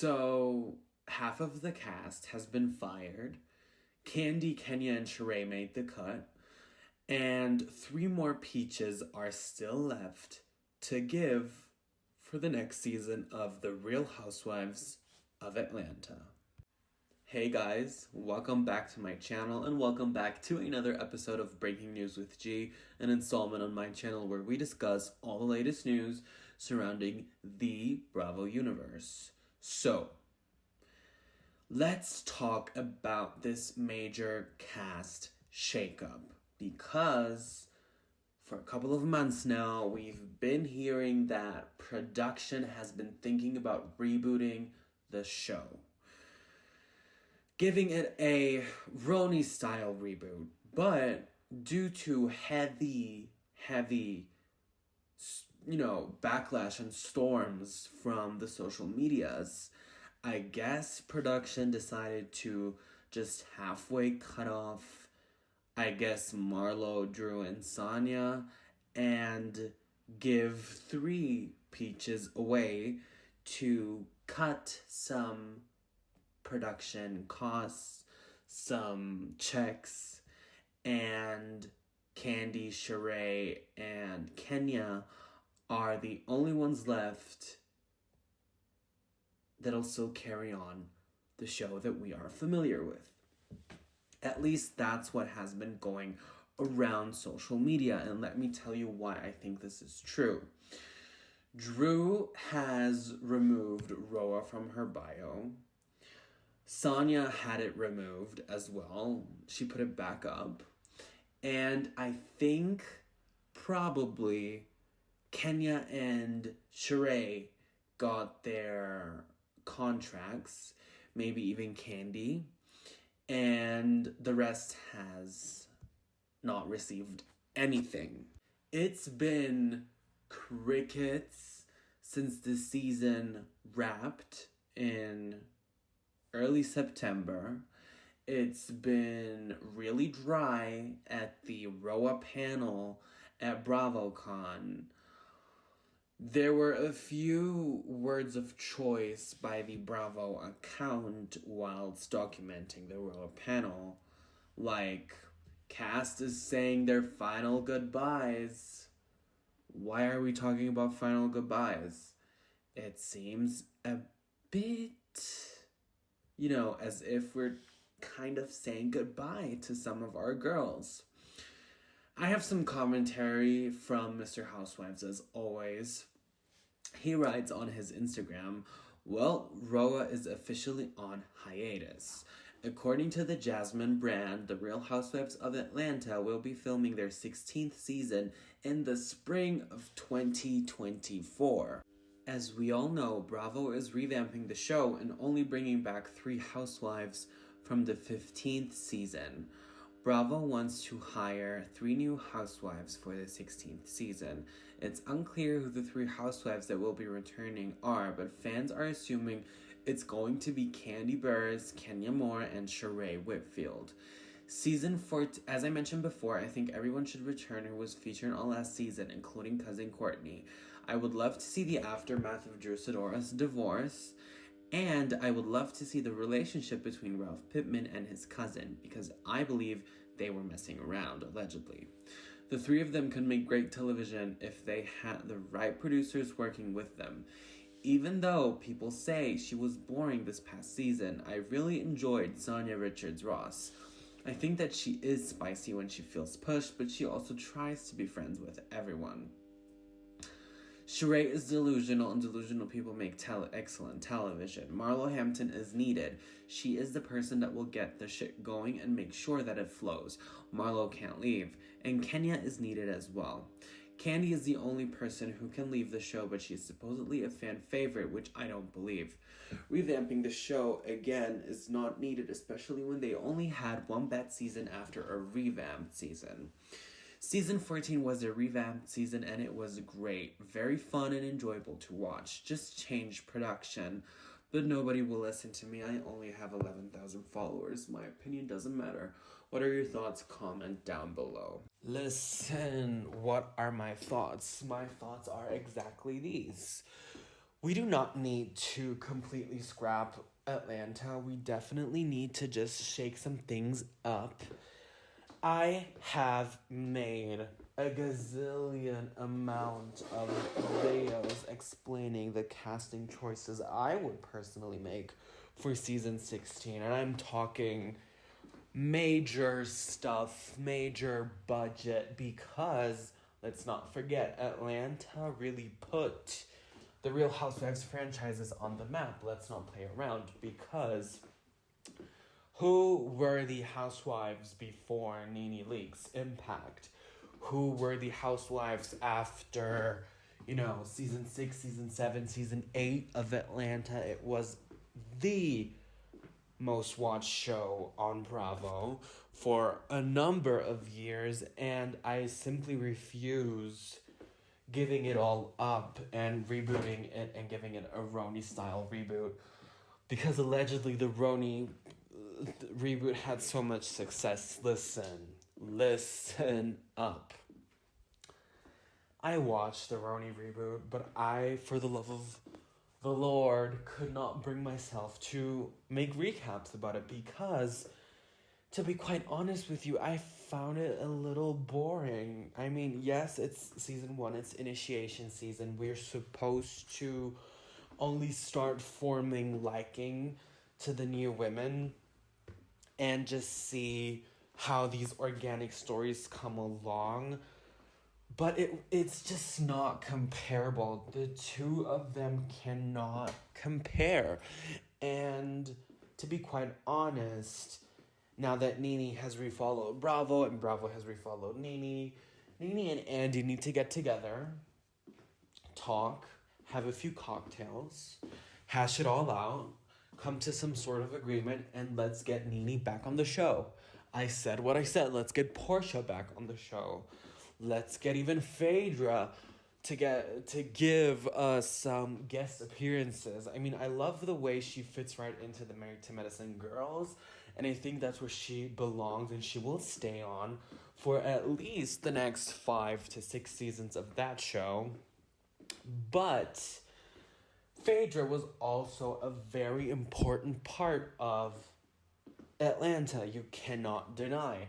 So, half of the cast has been fired. Kandi, Kenya, and Sheree made the cut. And 3 more peaches are still left to give for the next season of The Real Housewives of Atlanta. Hey guys, welcome back to my channel and welcome back to another episode of Breaking News with G, an installment on my channel where we discuss all the latest news surrounding the Bravo universe. So, let's talk about this major cast shakeup because for a couple of months now, we've been hearing that production has been thinking about rebooting the show, giving it a RHOA-style reboot, but due to heavy, backlash and storms from the social medias, I guess production decided to just halfway cut off, Marlo, Drew, and Sanya, and give 3 peaches away to cut some production costs, some checks, and Kandi, Sheree, and Kenya are the only ones left that'll still carry on the show that we are familiar with. At least that's what has been going around social media, and let me tell you why I think this is true. Drew has removed RHOA from her bio. Sanya had it removed as well. She put it back up. And I think probably Kenya and Sheree got their contracts, maybe even Kandi, and the rest has not received anything. It's been crickets since the season wrapped in early September. It's been really dry at the RHOA panel at BravoCon. There were a few words of choice by the Bravo account whilst documenting the RHOA panel, like, cast is saying their final goodbyes. Why are we talking about final goodbyes? It seems a bit, as if we're kind of saying goodbye to some of our girls. I have some commentary from Mr. Housewives as always. He writes on his Instagram, well, RHOA is officially on hiatus. According to the Jasmine brand, The Real Housewives of Atlanta will be filming their 16th season in the spring of 2024. As we all know, Bravo is revamping the show and only bringing back 3 housewives from the 15th season. Bravo wants to hire 3 new housewives for the 16th season. It's unclear who the 3 housewives that will be returning are, but fans are assuming it's going to be Kandi Burruss, Kenya Moore, and Sheree Whitfield. Season 4, as I mentioned before, I think everyone should return who was featured on last season, including cousin Courtney. I would love to see the aftermath of Drew Sidora's divorce, and I would love to see the relationship between Ralph Pittman and his cousin, because I believe they were messing around, allegedly. The 3 of them could make great television if they had the right producers working with them. Even though people say she was boring this past season, I really enjoyed Sanya Richards-Ross. I think that she is spicy when she feels pushed, but she also tries to be friends with everyone. Sheree is delusional, and delusional people make excellent television. Marlo Hampton is needed. She is the person that will get the shit going and make sure that it flows. Marlo can't leave. And Kenya is needed as well. Kandi is the only person who can leave the show, but she's supposedly a fan favorite, which I don't believe. Revamping the show, again, is not needed, especially when they only had one bad season after a revamped season. Season 14 was a revamped season and it was great. Very fun and enjoyable to watch. Just change production. But nobody will listen to me. I only have 11,000 followers. My opinion doesn't matter. What are your thoughts? Comment down below. Listen, what are my thoughts? My thoughts are exactly these. we do not need to completely scrap Atlanta. We definitely need to just shake some things up. I have made a gazillion amount of videos explaining the casting choices I would personally make for season 16. And I'm talking major stuff, major budget, because let's not forget, Atlanta really put the Real Housewives franchises on the map. Let's not play around, because who were the housewives before NeNe Leakes' Impact? Who were the housewives after, season 6, season 7, season 8 of Atlanta? It was the most watched show on Bravo for a number of years, and I simply refuse giving it all up and rebooting it and giving it a RHONY-style reboot, because allegedly the RHONY reboot had so much success. Listen up. I watched the RHONY reboot, but I, for the love of the Lord, could not bring myself to make recaps about it, because, to be quite honest with you, I found it a little boring. I mean, yes, it's season 1, it's initiation season. We're supposed to only start forming liking to the new women and just see how these organic stories come along. But it's just not comparable. The two of them cannot compare. And to be quite honest, now that NeNe has refollowed Bravo and Bravo has refollowed NeNe and Andy need to get together, talk, have a few cocktails, hash it all out, come to some sort of agreement, and let's get NeNe back on the show. I said what I said. Let's get Portia back on the show. Let's get even Phaedra to give us some guest appearances. I mean, I love the way she fits right into the Married to Medicine girls, and I think that's where she belongs, and she will stay on for at least the next 5 to 6 seasons of that show. But Phaedra was also a very important part of Atlanta, you cannot deny.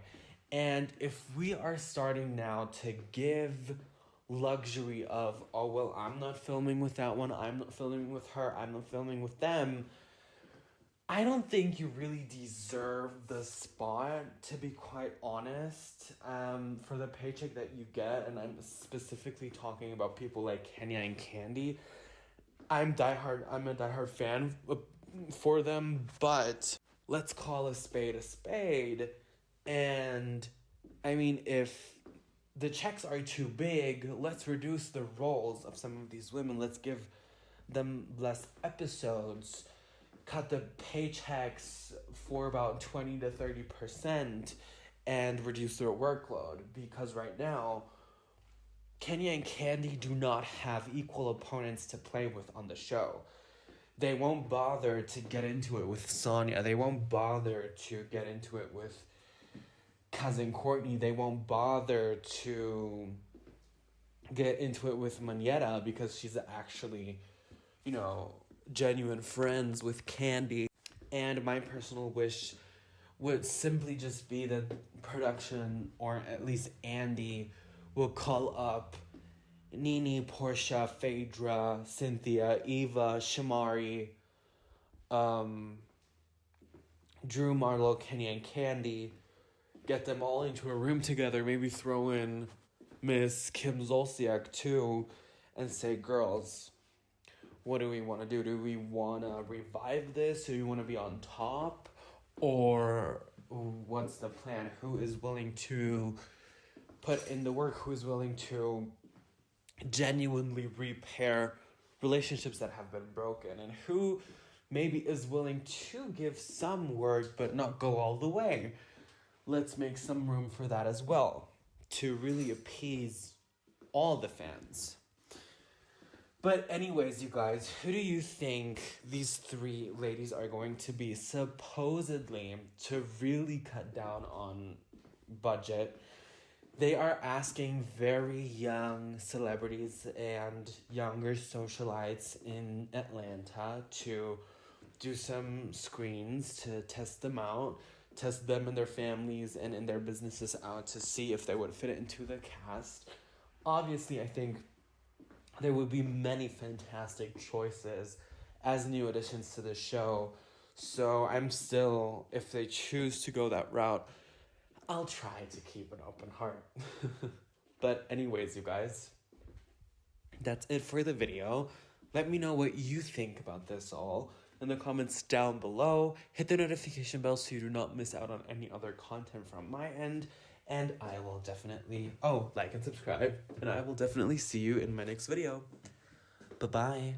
And if we are starting now to give luxury of, oh, well, I'm not filming with that one, I'm not filming with her, I'm not filming with them, I don't think you really deserve the spot, to be quite honest, for the paycheck that you get. And I'm specifically talking about people like Kenya and Kandi. I'm a diehard fan for them, but let's call a spade a spade. And I mean, if the checks are too big, let's reduce the roles of some of these women. Let's give them less episodes, cut the paychecks for about 20 to 30%, and reduce their workload. Because right now, Kenya and Kandi do not have equal opponents to play with on the show. They won't bother to get into it with Sonia. They won't bother to get into it with Cousin Courtney. They won't bother to get into it with Manetta, because she's actually, genuine friends with Kandi. And my personal wish would simply just be that production, or at least Andy, will call up NeNe, Portia, Phaedra, Cynthia, Eva, Shamari, Drew, Marlo, Kenya, and Kandi, get them all into a room together, maybe throw in Miss Kim Zolciak too, and say, girls, what do we want to do? Do we want to revive this? Do we want to be on top? Or what's the plan? Who is willing to put in the work? Who is willing to genuinely repair relationships that have been broken? And who maybe is willing to give some word but not go all the way? Let's make some room for that as well, to really appease all the fans. But anyways, you guys, who do you think these 3 ladies are going to be, supposedly, to really cut down on budget They are asking very young celebrities and younger socialites in Atlanta to do some screens to test them out, test them and their families and in their businesses out to see if they would fit into the cast. Obviously, I think there will be many fantastic choices as new additions to the show. So I'm still, if they choose to go that route, I'll try to keep an open heart. But anyways, you guys, that's it for the video. Let me know what you think about this all in the comments down below. Hit the notification bell so you do not miss out on any other content from my end. And I will definitely, like and subscribe. And I will definitely see you in my next video. Bye-bye.